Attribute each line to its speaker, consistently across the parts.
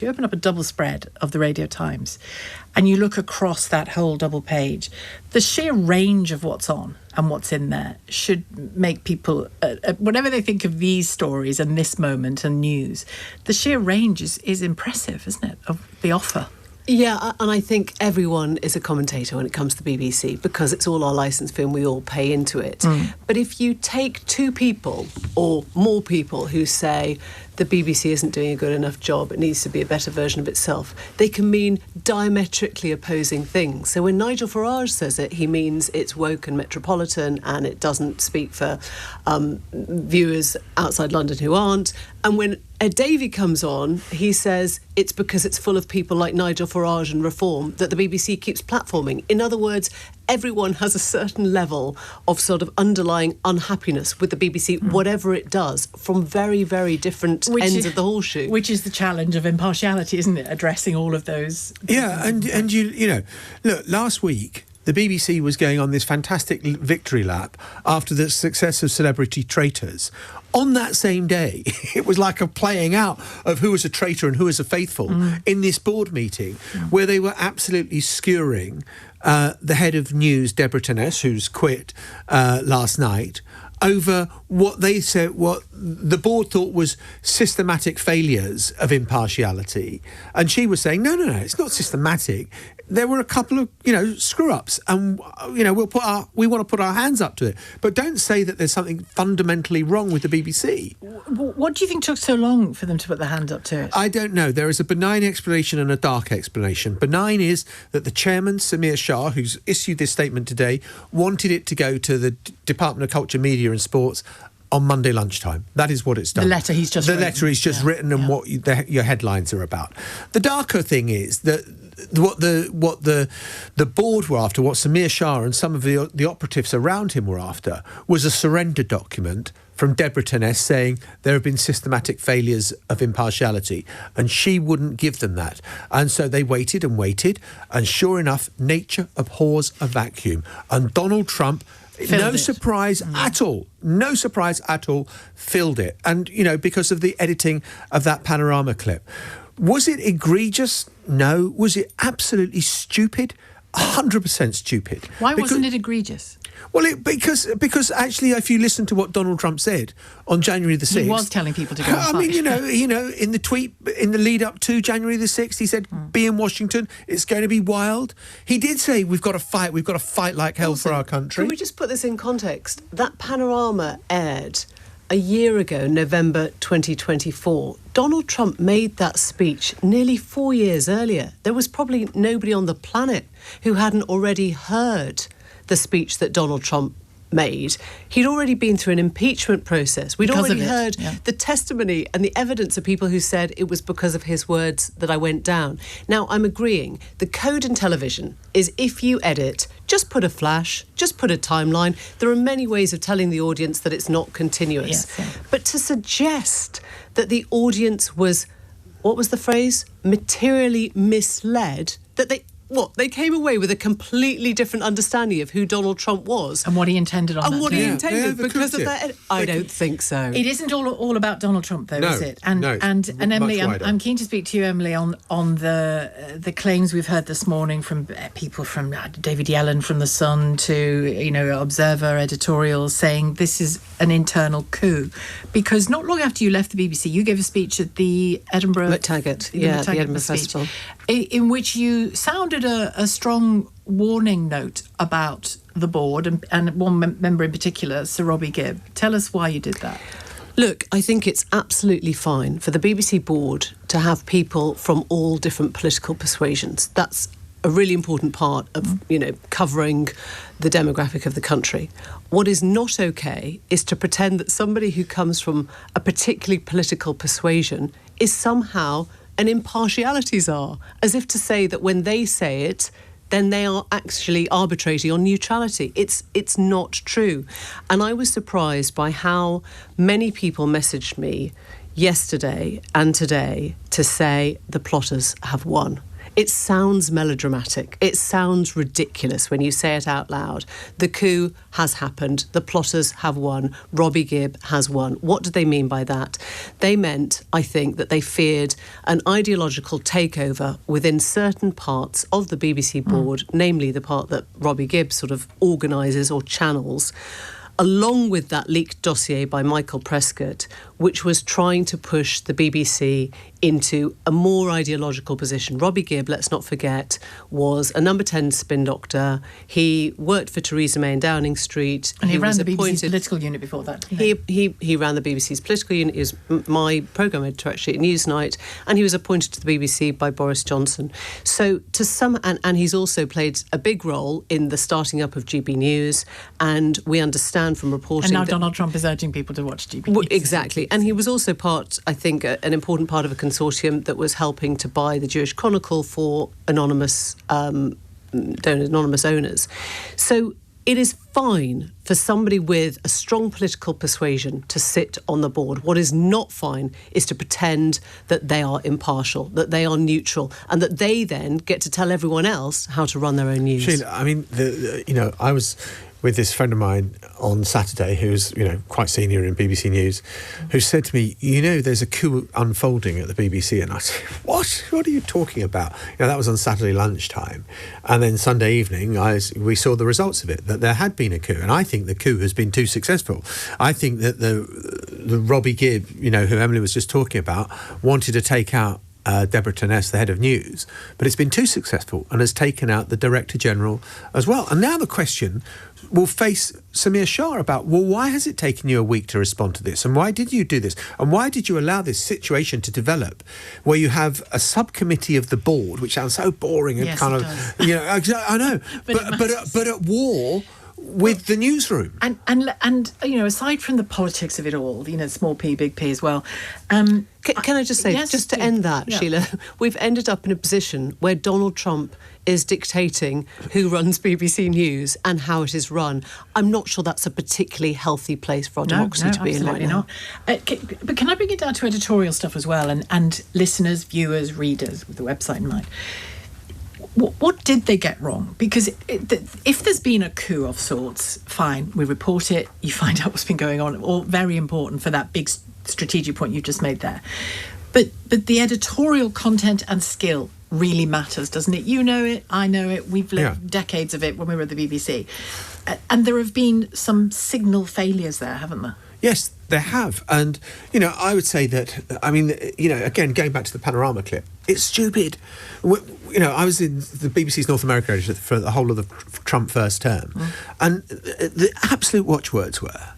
Speaker 1: You open up a double spread of the Radio Times and you look across that whole double page, the sheer range of what's on and what's in there should make people, whatever they think of these stories and this moment and news, the sheer range is impressive, isn't it, of the offer?
Speaker 2: Yeah, and I think everyone is a commentator when it comes to the BBC because it's all our licence fee and we all pay into it. But if you take two people or more people who say the BBC isn't doing a good enough job, it needs to be a better version of itself, they can mean diametrically opposing things. So when Nigel Farage says it, he means it's woke and metropolitan and it doesn't speak for viewers outside London who aren't. And when Ed Davey comes on, he says it's because it's full of people like Nigel Farage and Reform that the BBC keeps platforming. In other words, everyone has a certain level of sort of underlying unhappiness with the BBC, whatever it does, from very, very different ends of the horseshoe.
Speaker 1: Which is the challenge of impartiality, isn't it? Addressing all of those.
Speaker 3: Yeah, and you know, look, last week the BBC was going on this fantastic victory lap after the success of Celebrity Traitors. On that same day, it was like a playing out of who was a traitor and who was a faithful in this board meeting where they were absolutely skewering the head of news, Deborah Tenness, who's quit last night, over what they said, what the board thought was systematic failures of impartiality. And she was saying, no, it's not systematic. There were a couple of, screw-ups and, we want to put our hands up to it. But don't say that there's something fundamentally wrong with the BBC.
Speaker 1: What do you think took so long for them to put their hand up to it?
Speaker 3: I don't know. There is a benign explanation and a dark explanation. Benign is that the chairman, Samir Shah, who's issued this statement today, wanted it to go to the Department of Culture, Media and Sports on Monday lunchtime. That is what it's done.
Speaker 1: The letter he's just written.
Speaker 3: The letter he's just written and what your headlines are about. The darker thing is that what the board were after, what Samir Shah and some of the operatives around him were after, was a surrender document from Deborah Tenness saying there have been systematic failures of impartiality, and she wouldn't give them that. And so they waited and waited, and sure enough, nature abhors a vacuum. And Donald Trump, no surprise at all, filled it. And, because of the editing of that Panorama clip. Was it egregious? No. Was it absolutely stupid? 100% stupid.
Speaker 1: Why wasn't it egregious?
Speaker 3: Well, because actually, if you listen to what Donald Trump said on January the 6th...
Speaker 1: He was telling people to go and fight.
Speaker 3: In the tweet, in the lead up to January the 6th, he said, be in Washington, it's going to be wild. He did say, we've got to fight like hell for our country.
Speaker 2: Can we just put this in context? That Panorama aired a year ago, November 2024. Donald Trump made that speech nearly 4 years earlier. There was probably nobody on the planet who hadn't already heard the speech that Donald Trump made. He'd already been through an impeachment process. We'd already heard the testimony and the evidence of people who said it was because of his words that I went down. Now, I'm agreeing. The code in television is if you edit, just put a flash, just put a timeline. There are many ways of telling the audience that it's not continuous. But to suggest that the audience was, what was the phrase? Materially misled, that they came away with a completely different understanding of who Donald Trump was.
Speaker 1: And what he intended on that.
Speaker 2: And what he intended because of that. I don't think so.
Speaker 1: It isn't all about Donald Trump, though, is it? And Emily, I'm keen to speak to you, Emily, on the claims we've heard this morning from people from David Yellen from The Sun to, Observer, Editorial, saying this is an internal coup. Because not long after you left the BBC, you gave a speech at the Edinburgh...
Speaker 2: McTaggart, the Edinburgh Festival.
Speaker 1: In which you sounded a strong warning note about the board and one member in particular, Sir Robbie Gibb. Tell us why you did that.
Speaker 2: Look, I think it's absolutely fine for the BBC board to have people from all different political persuasions. That's a really important part of, covering the demographic of the country. What is not okay is to pretend that somebody who comes from a particularly political persuasion is somehow an impartiality czar, as if to say that when they say it, then they are actually arbitrating on neutrality. It's not true. And I was surprised by how many people messaged me yesterday and today to say the plotters have won. It sounds melodramatic. It sounds ridiculous when you say it out loud. The coup has happened. The plotters have won. Robbie Gibb has won. What did they mean by that? They meant, I think, that they feared an ideological takeover within certain parts of the BBC board, namely the part that Robbie Gibb sort of organises or channels, along with that leaked dossier by Michael Prescott, which was trying to push the BBC into a more ideological position. Robbie Gibb, let's not forget, was a number 10 spin doctor. He worked for Theresa May in Downing Street.
Speaker 1: And he ran the BBC's political unit before that.
Speaker 2: He ran the BBC's political unit. He was my programme editor actually at Newsnight, and he was appointed to the BBC by Boris Johnson. So and he's also played a big role in the starting up of GB News, and we understand from reporting.
Speaker 1: And now Donald Trump is urging people to watch GB News.
Speaker 2: Exactly. And he was also part, I think, an important part of a consortium that was helping to buy the Jewish Chronicle for anonymous owners. So it is fine for somebody with a strong political persuasion to sit on the board. What is not fine is to pretend that they are impartial, that they are neutral, and that they then get to tell everyone else how to run their own news.
Speaker 3: Sheila, I mean, I was with this friend of mine on Saturday who's, quite senior in BBC News, who said to me, there's a coup unfolding at the BBC. And I said, what? What are you talking about? That was on Saturday lunchtime. And then Sunday evening, we saw the results of it, that there had been a coup. And I think the coup has been too successful. I think that the Robbie Gibb, who Emily was just talking about, wanted to take out Deborah Turness, the head of news, but it's been too successful and has taken out the Director General as well. And now the question will face Samir Shah about, well, why has it taken you a week to respond to this? And why did you do this? And why did you allow this situation to develop where you have a subcommittee of the board, which sounds so boring and
Speaker 1: yes,
Speaker 3: kind of, I know, but at war with the newsroom.
Speaker 1: And aside from the politics of it all, small p, big P as well. Can
Speaker 2: I just say, just to end that, Sheila, we've ended up in a position where Donald Trump is dictating who runs BBC News and how it is run. I'm not sure that's a particularly healthy place for our democracy to be in right now.
Speaker 1: But can I bring it down to editorial stuff as well, and listeners, viewers, readers, with the website in mind? What did they get wrong? Because if there's been a coup of sorts, fine, we report it, you find out what's been going on, all very important for that big strategic point you just made there. But the editorial content and skill really matters, doesn't it? You know it, I know it, we've lived decades of it when we were at the BBC. And there have been some signal failures there, haven't there?
Speaker 3: Yes, there have. And, I would say that, again, going back to the Panorama clip, it's stupid. I was in the BBC's North America editor for the whole of the Trump first term. And the absolute watchwords were,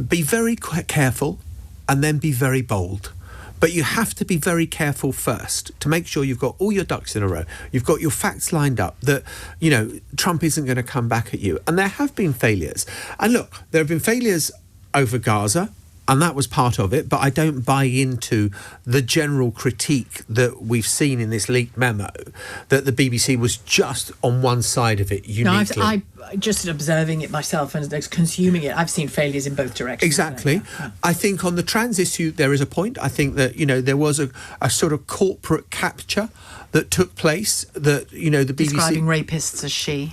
Speaker 3: be very careful and then be very bold. But you have to be very careful first to make sure you've got all your ducks in a row. You've got your facts lined up that, Trump isn't going to come back at you. And there have been failures. And look, there have been failures over Gaza, and that was part of it, but I don't buy into the general critique that we've seen in this leaked memo, that the BBC was just on one side of it uniquely.
Speaker 1: No, I just observing it myself and consuming it, I've seen failures in both directions.
Speaker 3: Exactly. Yeah. I think on the trans issue, there is a point. I think that, there was a sort of corporate capture that took place, that, the BBC...
Speaker 1: Describing rapists as she.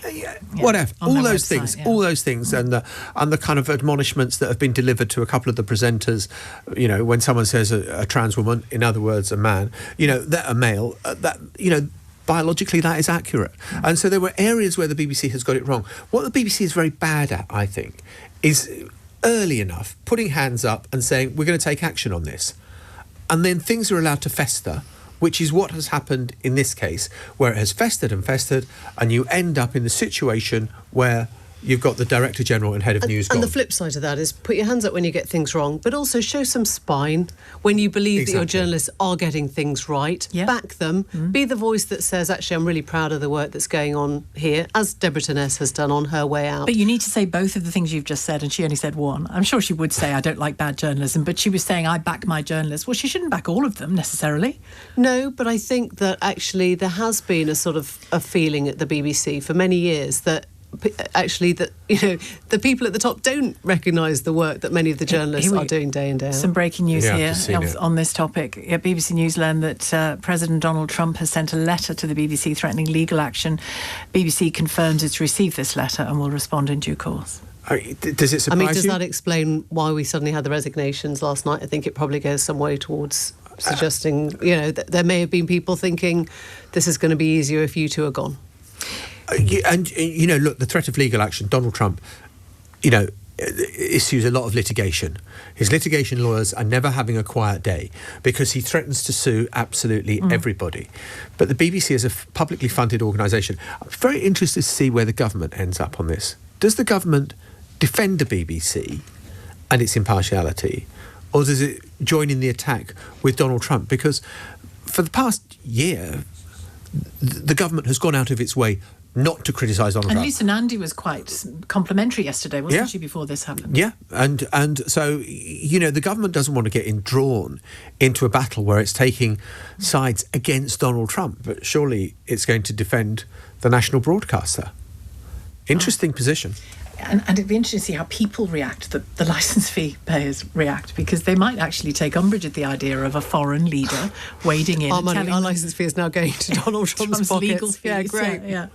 Speaker 3: Whatever. All those things, and the kind of admonishments that have been delivered to a couple of the presenters, when someone says a trans woman, in other words, a man, that a male, biologically that is accurate. And so there were areas where the BBC has got it wrong. What the BBC is very bad at, I think, is early enough putting hands up and saying, we're going to take action on this. And then things are allowed to fester, which is what has happened in this case, where it has festered, and you end up in the situation where you've got the Director General and Head of News gone.
Speaker 2: And the flip side of that is put your hands up when you get things wrong, but also show some spine when you believe that your journalists are getting things right. Yeah. Back them. Be the voice that says, actually, I'm really proud of the work that's going on here, as Deborah Turness has done on her way out.
Speaker 1: But you need to say both of the things you've just said, and she only said one. I'm sure she would say, I don't like bad journalism, but she was saying, I back my journalists. Well, she shouldn't back all of them, necessarily.
Speaker 2: No, but I think that actually there has been a sort of a feeling at the BBC for many years that actually that the people at the top don't recognise the work that many of the journalists are doing day in, day out.
Speaker 1: Some breaking news here on this topic. BBC News learned that President Donald Trump has sent a letter to the BBC threatening legal action. BBC confirms it's received this letter and will respond in due course.
Speaker 3: Does it surprise you?
Speaker 2: Does that explain why we suddenly had the resignations last night? I think it probably goes some way towards suggesting, that there may have been people thinking this is going to be easier if you two are gone.
Speaker 3: Look, the threat of legal action, Donald Trump, issues a lot of litigation. His litigation lawyers are never having a quiet day because he threatens to sue absolutely everybody. But the BBC is a publicly funded organisation. I'm very interested to see where the government ends up on this. Does the government defend the BBC and its impartiality, or does it join in the attack with Donald Trump? Because for the past year, the government has gone out of its way not to criticise Donald Trump.
Speaker 1: And Lisa Nandy was quite complimentary yesterday, wasn't she, before this happened?
Speaker 3: Yeah, and so, the government doesn't want to get drawn into a battle where it's taking sides against Donald Trump, but surely it's going to defend the national broadcaster. Interesting position.
Speaker 1: And it'd be interesting to see how people react, the licence fee payers react, because they might actually take umbrage at the idea of a foreign leader wading in.
Speaker 2: Our licence fee is now going to Donald Trump's pockets.
Speaker 1: Legal fees.
Speaker 2: Yeah, great.
Speaker 1: Yeah.